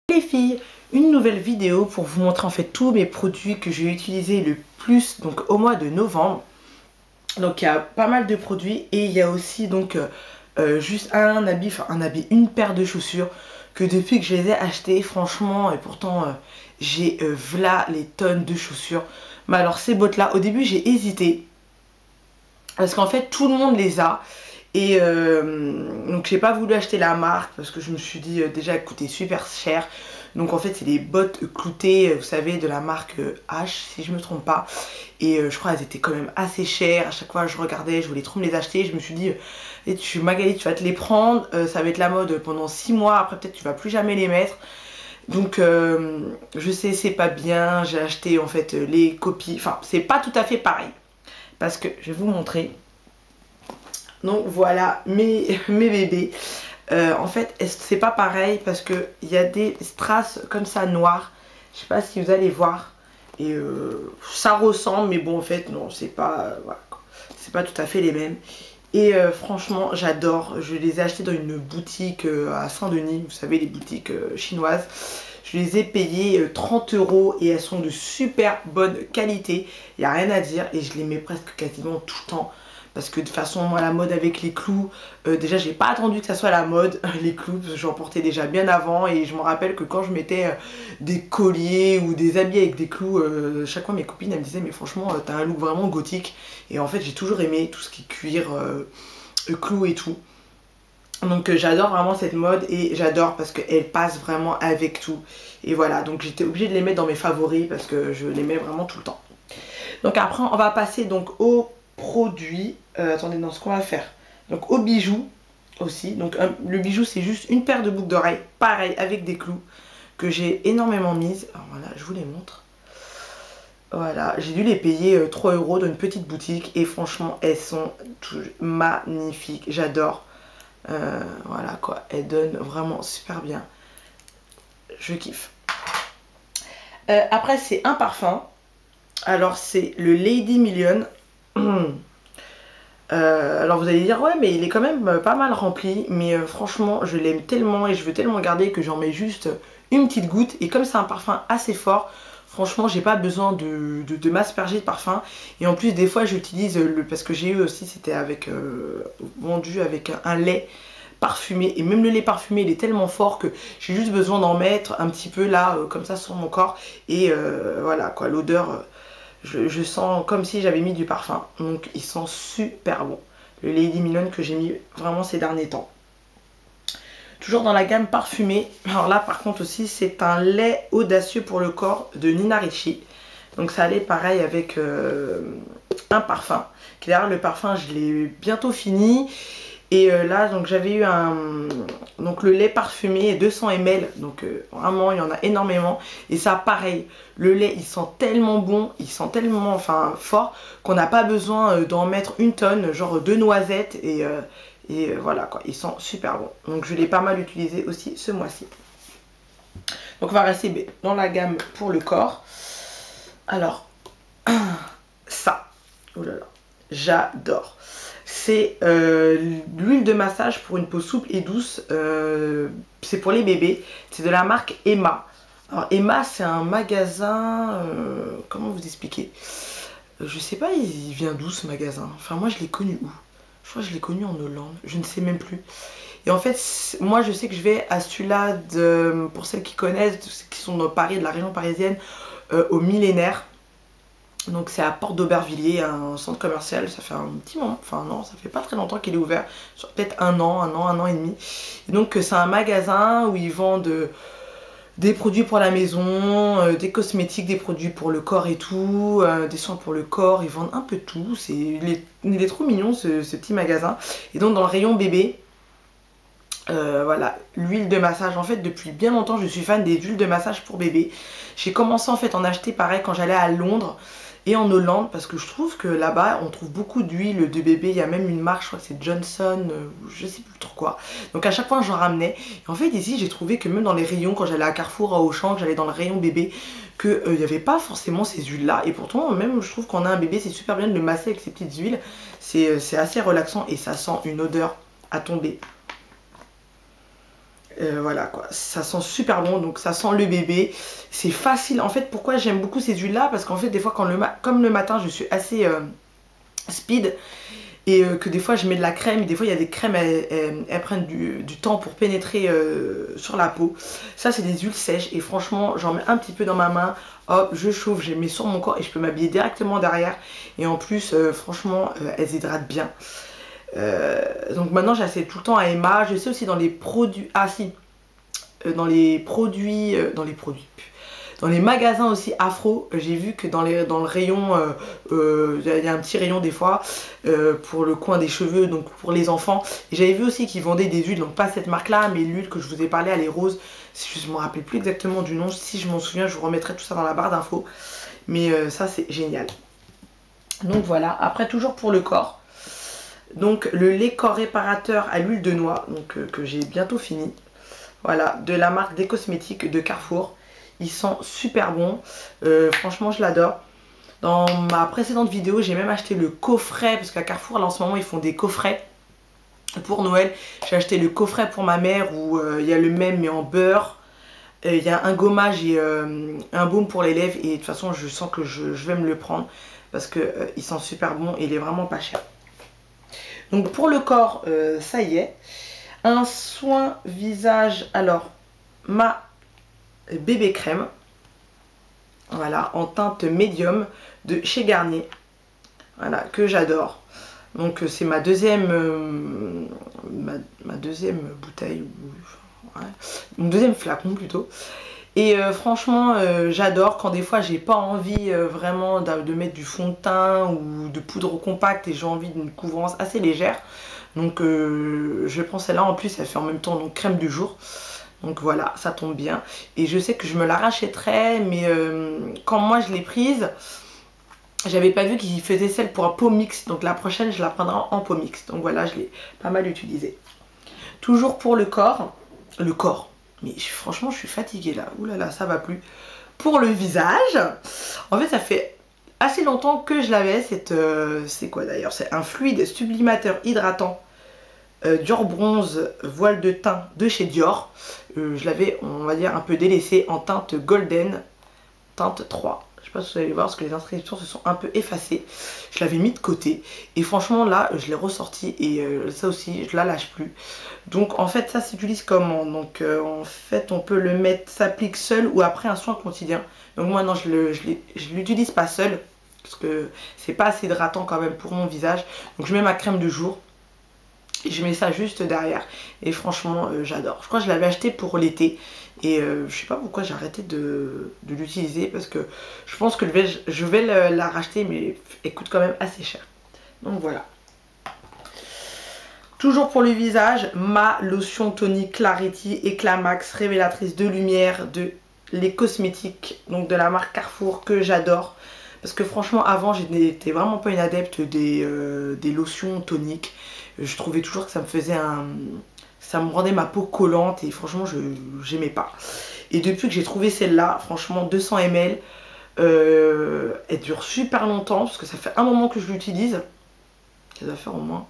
Les filles, une nouvelle vidéo pour vous montrer en fait tous mes produits que j'ai utilisés le plus donc au mois de novembre. Donc il y a pas mal de produits et il y a aussi donc juste un habit, une paire de chaussures que depuis que je les ai achetées, franchement, et pourtant j'ai v'là les tonnes de chaussures. Mais alors ces bottes là, au début j'ai hésité parce qu'en fait tout le monde les a. Et donc j'ai pas voulu acheter la marque parce que je me suis dit déjà elle coûtait super cher. Donc en fait c'est des bottes cloutées, vous savez, de la marque H si je me trompe pas. Et je crois qu'elles étaient quand même assez chères. À chaque fois je regardais, je voulais trop me les acheter. Je me suis dit, Magali, tu vas te les prendre, ça va être la mode pendant 6 mois. Après peut-être tu vas plus jamais les mettre. Donc je sais c'est pas bien. J'ai acheté en fait les copies. Enfin c'est pas tout à fait pareil. Parce que je vais vous montrer. Donc voilà mes bébés. En fait c'est pas pareil parce que il y a des strass comme ça noires. Je sais pas si vous allez voir. Et ça ressemble mais bon en fait non c'est pas voilà, c'est pas tout à fait les mêmes. Et franchement j'adore. Je les ai achetés dans une boutique à Saint-Denis. Vous savez les boutiques chinoises. Je les ai payées 30 € et elles sont de super bonne qualité. Il n'y a rien à dire et je les mets presque quasiment tout le temps. Parce que de toute façon, moi, la mode avec les clous, déjà, j'ai pas attendu que ça soit la mode, les clous, parce que j'en portais déjà bien avant. Et je me rappelle que quand je mettais des colliers ou des habits avec des clous, chaque fois mes copines, elles me disaient, mais franchement, t'as un look vraiment gothique. Et en fait, j'ai toujours aimé tout ce qui est cuir, clous et tout. Donc j'adore vraiment cette mode et j'adore parce qu'elle passe vraiment avec tout. Et voilà, donc j'étais obligée de les mettre dans mes favoris parce que je les mets vraiment tout le temps. Donc après, on va passer donc aux produits. Attendez, non, ce qu'on va faire. Donc aux bijoux aussi. Donc le bijou, c'est juste une paire de boucles d'oreilles, pareil, avec des clous, que j'ai énormément mises. Alors voilà, je vous les montre. Voilà, j'ai dû les payer 3 € dans une petite boutique et franchement, elles sont magnifiques. J'adore. Voilà quoi, elles donnent vraiment super bien. Je kiffe. Après, c'est un parfum. Alors, c'est le Lady Million. Alors vous allez dire ouais mais il est quand même pas mal rempli. Mais franchement je l'aime tellement et je veux tellement garder que j'en mets juste une petite goutte. Et comme c'est un parfum assez fort, franchement j'ai pas besoin de m'asperger de parfum. Et en plus des fois j'utilise parce que j'ai eu aussi, c'était avec vendu avec un lait parfumé. Et même le lait parfumé il est tellement fort que j'ai juste besoin d'en mettre un petit peu là comme ça sur mon corps. Et voilà quoi, l'odeur... Je sens comme si j'avais mis du parfum. Donc il sent super bon. Le Lady Million que j'ai mis vraiment ces derniers temps. Toujours dans la gamme parfumée. Alors là par contre aussi c'est un lait audacieux pour le corps de Nina Ricci. Donc ça allait pareil avec un parfum. D'ailleurs le parfum je l'ai bientôt fini. Et là donc j'avais eu donc le lait parfumé 200 ml, donc vraiment il y en a énormément. Et ça pareil, le lait il sent tellement bon, il sent tellement fort qu'on n'a pas besoin d'en mettre une tonne, genre 2 noisettes et voilà quoi, il sent super bon. Donc je l'ai pas mal utilisé aussi ce mois-ci. Donc on va rester dans la gamme pour le corps. Alors ça, oh là là, j'adore. C'est l'huile de massage pour une peau souple et douce. C'est pour les bébés. C'est de la marque Emma. Alors Emma c'est un magasin... comment vous expliquer? Je sais pas il vient d'où ce magasin. Enfin moi je l'ai connu où? Je crois que je l'ai connu en Hollande. Je ne sais même plus. Et en fait moi je sais que je vais à celui-là, pour celles qui connaissent, qui sont dans Paris, de la région parisienne, au Millénaire. Donc c'est à Porte d'Aubervilliers, un centre commercial. Ça fait un petit moment, enfin non, ça fait pas très longtemps qu'il est ouvert, peut-être un an et demi. Et donc c'est un magasin où ils vendent des produits pour la maison, des cosmétiques, des produits pour le corps et tout, des soins pour le corps. Ils vendent un peu de tout. Il est trop mignon ce petit magasin. Et donc dans le rayon bébé, voilà, l'huile de massage. En fait depuis bien longtemps je suis fan des huiles de massage pour bébé. J'ai commencé en fait à en acheter pareil quand j'allais à Londres et en Hollande parce que je trouve que là-bas on trouve beaucoup d'huile de bébé. Il y a même une marque, je crois que c'est Johnson, je sais plus trop quoi. Donc à chaque fois j'en ramenais. Et en fait ici j'ai trouvé que même dans les rayons, quand j'allais à Carrefour, à Auchan, que j'allais dans le rayon bébé, qu'il n'y avait pas forcément ces huiles là. Et pourtant même je trouve qu'on a un bébé, c'est super bien de le masser avec ces petites huiles. C'est assez relaxant et ça sent une odeur à tomber. Voilà quoi, ça sent super bon, donc ça sent le bébé. C'est facile, en fait, pourquoi j'aime beaucoup ces huiles là, parce qu'en fait des fois comme le matin je suis assez speed, et que des fois je mets de la crème, et des fois il y a des crèmes, elles prennent du temps pour pénétrer sur la peau. Ça c'est des huiles sèches, et franchement j'en mets un petit peu dans ma main, hop, je chauffe, je les mets sur mon corps, et je peux m'habiller directement derrière. Et en plus, franchement, elles hydratent bien. Donc maintenant j'achète tout le temps à Emma. Je sais aussi dans les produits, ah si, dans les produits, dans les magasins aussi Afro, j'ai vu que dans le rayon, il y a un petit rayon des fois pour le coin des cheveux, donc pour les enfants. Et j'avais vu aussi qu'ils vendaient des huiles, donc pas cette marque là, mais l'huile que je vous ai parlé, elle est rose. Je me rappelle plus exactement du nom, si je m'en souviens je vous remettrai tout ça dans la barre d'infos. Mais ça c'est génial. Donc voilà, après toujours pour le corps. Donc le lait corps réparateur à l'huile de noix, donc que j'ai bientôt fini. Voilà, de la marque des cosmétiques de Carrefour. Il sent super bon. Franchement, je l'adore. Dans ma précédente vidéo, j'ai même acheté le coffret, parce qu'à Carrefour, là en ce moment, ils font des coffrets pour Noël. J'ai acheté le coffret pour ma mère où il y a le même mais en beurre. Il y a un gommage et un baume pour les lèvres. Et de toute façon, je sens que je vais me le prendre parce qu'il sent super bon et il est vraiment pas cher. Donc pour le corps, ça y est. Un soin visage, alors ma bébé crème, voilà, en teinte médium de chez Garnier, voilà, que j'adore. Donc c'est ma deuxième ma deuxième bouteille, ouais, mon deuxième flacon plutôt. Et franchement j'adore quand des fois j'ai pas envie vraiment de mettre du fond de teint ou de poudre compacte et j'ai envie d'une couvrance assez légère. Donc je prends celle-là, en plus elle fait en même temps donc crème du jour. Donc voilà, ça tombe bien. Et je sais que je me la rachèterai, mais quand moi je l'ai prise, j'avais pas vu qu'il faisait celle pour un pot mix. Donc la prochaine je la prendrai en pot mix. Donc voilà, je l'ai pas mal utilisée. Toujours pour le corps. Le corps. Mais franchement je suis fatiguée là. Ouh là là, ça va plus. Pour le visage. En fait ça fait assez longtemps que je l'avais. C'est quoi d'ailleurs? C'est un fluide sublimateur hydratant. Dior Bronze voile de teint de chez Dior. Je l'avais, on va dire, un peu délaissé en teinte golden, teinte 3. Je sais pas si vous allez voir parce que les inscriptions se sont un peu effacées. Je l'avais mis de côté et franchement là je l'ai ressorti et ça aussi je la lâche plus. Donc en fait ça s'utilise comment? Donc en fait on peut le mettre, s'applique seul ou après un soin quotidien. Donc moi non, je l'utilise pas seul parce que c'est pas assez hydratant quand même pour mon visage. Donc je mets ma crème de jour. Je mets ça juste derrière et franchement j'adore. Je crois que je l'avais acheté pour l'été et je sais pas pourquoi j'ai arrêté de l'utiliser parce que je pense que je vais la racheter, mais elle coûte quand même assez cher. Donc voilà. Toujours pour le visage, ma lotion tonique Clarity Éclat Max révélatrice de lumière de les cosmétiques, donc de la marque Carrefour, que j'adore. Parce que franchement avant j'étais vraiment pas une adepte des lotions toniques. Je trouvais toujours que ça me faisait ça me rendait ma peau collante et franchement j'aimais pas. Et depuis que j'ai trouvé celle-là, franchement 200 ml, elle dure super longtemps parce que ça fait un moment que je l'utilise. Ça doit faire au moins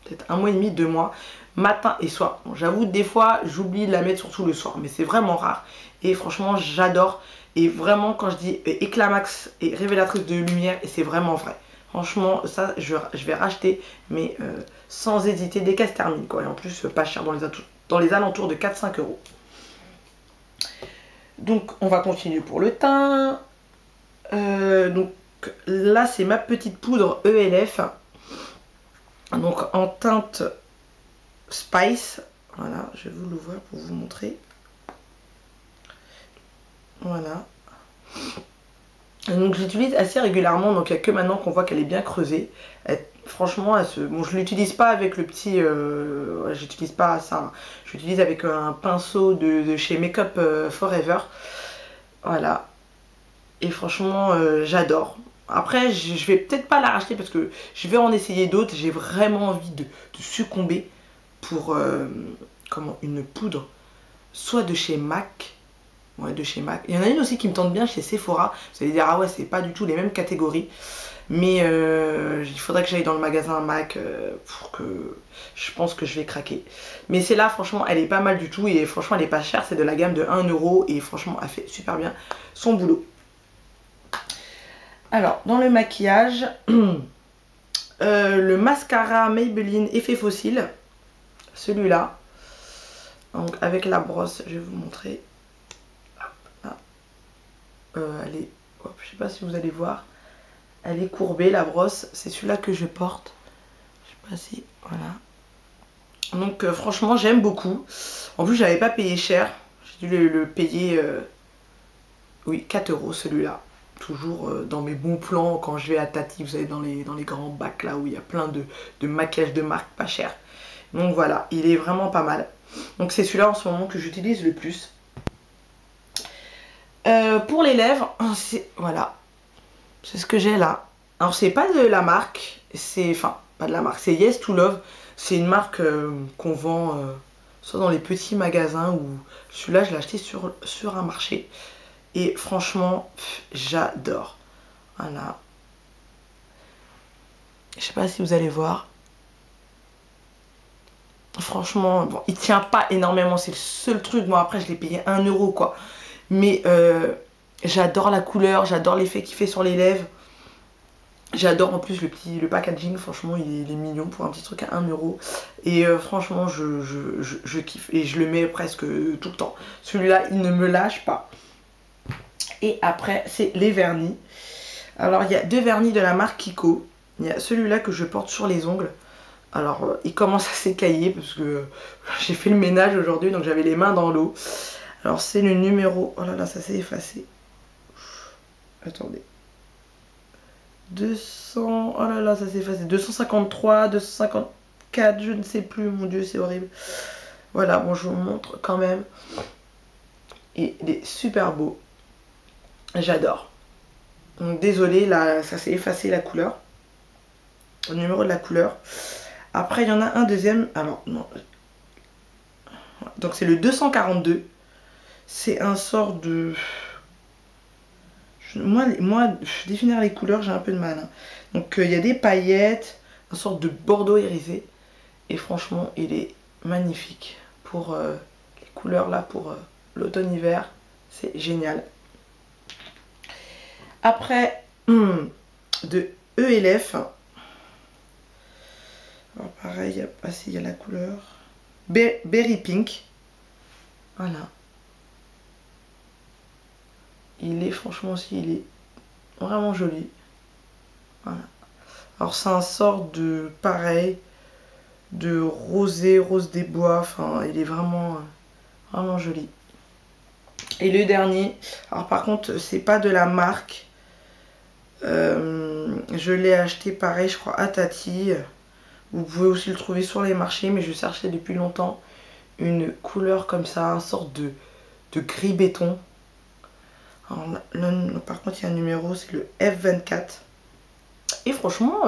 peut-être un mois et demi, 2 mois, matin et soir. Bon, j'avoue des fois j'oublie de la mettre surtout le soir, mais c'est vraiment rare. Et franchement j'adore. Et vraiment quand je dis éclat max et révélatrice de lumière, et c'est vraiment vrai. Franchement, ça, je vais racheter, mais sans hésiter, dès qu'elle se termine, quoi. Et en plus, pas cher, dans les alentours de 4-5 euros. Donc, on va continuer pour le teint. Donc, là, c'est ma petite poudre ELF. Donc, en teinte Spice. Voilà, je vais vous l'ouvrir pour vous montrer. Voilà. Donc j'utilise assez régulièrement, donc il n'y a que maintenant qu'on voit qu'elle est bien creusée. Franchement, bon, je l'utilise pas avec le petit... j'utilise pas ça. J'utilise avec un pinceau de chez Makeup Forever. Voilà. Et franchement, j'adore. Après, je vais peut-être pas la racheter parce que je vais en essayer d'autres. J'ai vraiment envie de succomber pour une poudre, soit de chez MAC. Ouais, de chez MAC. Il y en a une aussi qui me tente bien chez Sephora. Vous allez dire, ah ouais, c'est pas du tout les mêmes catégories. Mais il faudrait que j'aille dans le magasin MAC pour que... Je pense que je vais craquer. Mais celle-là, franchement, elle est pas mal du tout. Et franchement, elle est pas chère. C'est de la gamme de 1 euro. Et franchement, elle fait super bien son boulot. Alors, dans le maquillage, le mascara Maybelline Effet Fossile. Celui-là. Donc, avec la brosse, je vais vous montrer. Hop, là. Elle est... Hop, je sais pas si vous allez voir. Elle est courbée, la brosse. C'est celui-là que je porte. Je sais pas si... Voilà. Donc franchement, j'aime beaucoup. En plus, j'avais pas payé cher. J'ai dû le payer... oui, 4 euros celui-là. Toujours dans mes bons plans quand je vais à Tati. Vous savez, dans les grands bacs là où il y a plein de maquillage de marque pas cher. Donc voilà, il est vraiment pas mal. Donc c'est celui-là en ce moment que j'utilise le plus. Pour les lèvres, voilà. C'est ce que j'ai là. Alors c'est pas de la marque, enfin pas de la marque, c'est Yes to Love. C'est une marque qu'on vend soit dans les petits magasins ou celui-là je l'ai acheté sur un marché. Et franchement, j'adore. Voilà. Je sais pas si vous allez voir. Franchement, bon, il tient pas énormément, c'est le seul truc. Bon après je l'ai payé 1 euro quoi. Mais j'adore la couleur, j'adore l'effet qu'il fait sur les lèvres. J'adore en plus le packaging, franchement il est mignon pour un petit truc à 1 euro. Et franchement je kiffe et je le mets presque tout le temps. Celui-là il ne me lâche pas. Et après c'est les vernis. Alors il y a 2 vernis de la marque Kiko. Il y a celui-là que je porte sur les ongles. Alors il commence à s'écailler parce que j'ai fait le ménage aujourd'hui donc j'avais les mains dans l'eau. Alors c'est le numéro... Oh là là ça s'est effacé. Attendez. 200, oh là là, ça s'est effacé. 253, 254, je ne sais plus, mon Dieu, c'est horrible. Voilà, bon, je vous montre quand même. Et il est super beau. J'adore. Donc, désolé, là, ça s'est effacé la couleur. Le numéro de la couleur. Après, il y en a un deuxième. Alors, non. Donc, c'est le 242. C'est un sort de... Moi, définir les couleurs, j'ai un peu de mal. Hein. Donc, il y a des paillettes, une sorte de bordeaux irisé. Et franchement, il est magnifique. Pour les couleurs là, pour l'automne-hiver, c'est génial. Après, de ELF. Alors, pareil, il y a la couleur. Berry Pink. Voilà. Il est franchement aussi, il est vraiment joli. Voilà. Alors c'est un sort de pareil, de rosé, rose des bois. Enfin, il est vraiment, vraiment joli. Et le dernier, alors par contre, c'est pas de la marque. Je l'ai acheté pareil, je crois, à Tati. Vous pouvez aussi le trouver sur les marchés, mais je cherchais depuis longtemps une couleur comme ça, une sorte de gris béton. Alors là, par contre il y a un numéro, c'est le F24. Et franchement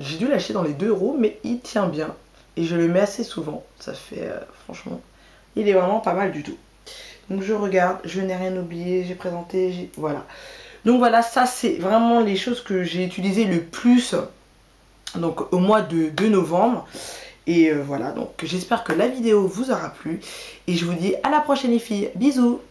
j'ai dû l'acheter dans les 2 euros, mais il tient bien. Et je le mets assez souvent. Ça fait franchement, il est vraiment pas mal du tout. Donc je regarde, je n'ai rien oublié, j'ai présenté, voilà. Donc voilà, ça c'est vraiment les choses que j'ai utilisées le plus donc au mois de novembre. Et voilà, donc j'espère que la vidéo vous aura plu. Et je vous dis à la prochaine les filles. Bisous.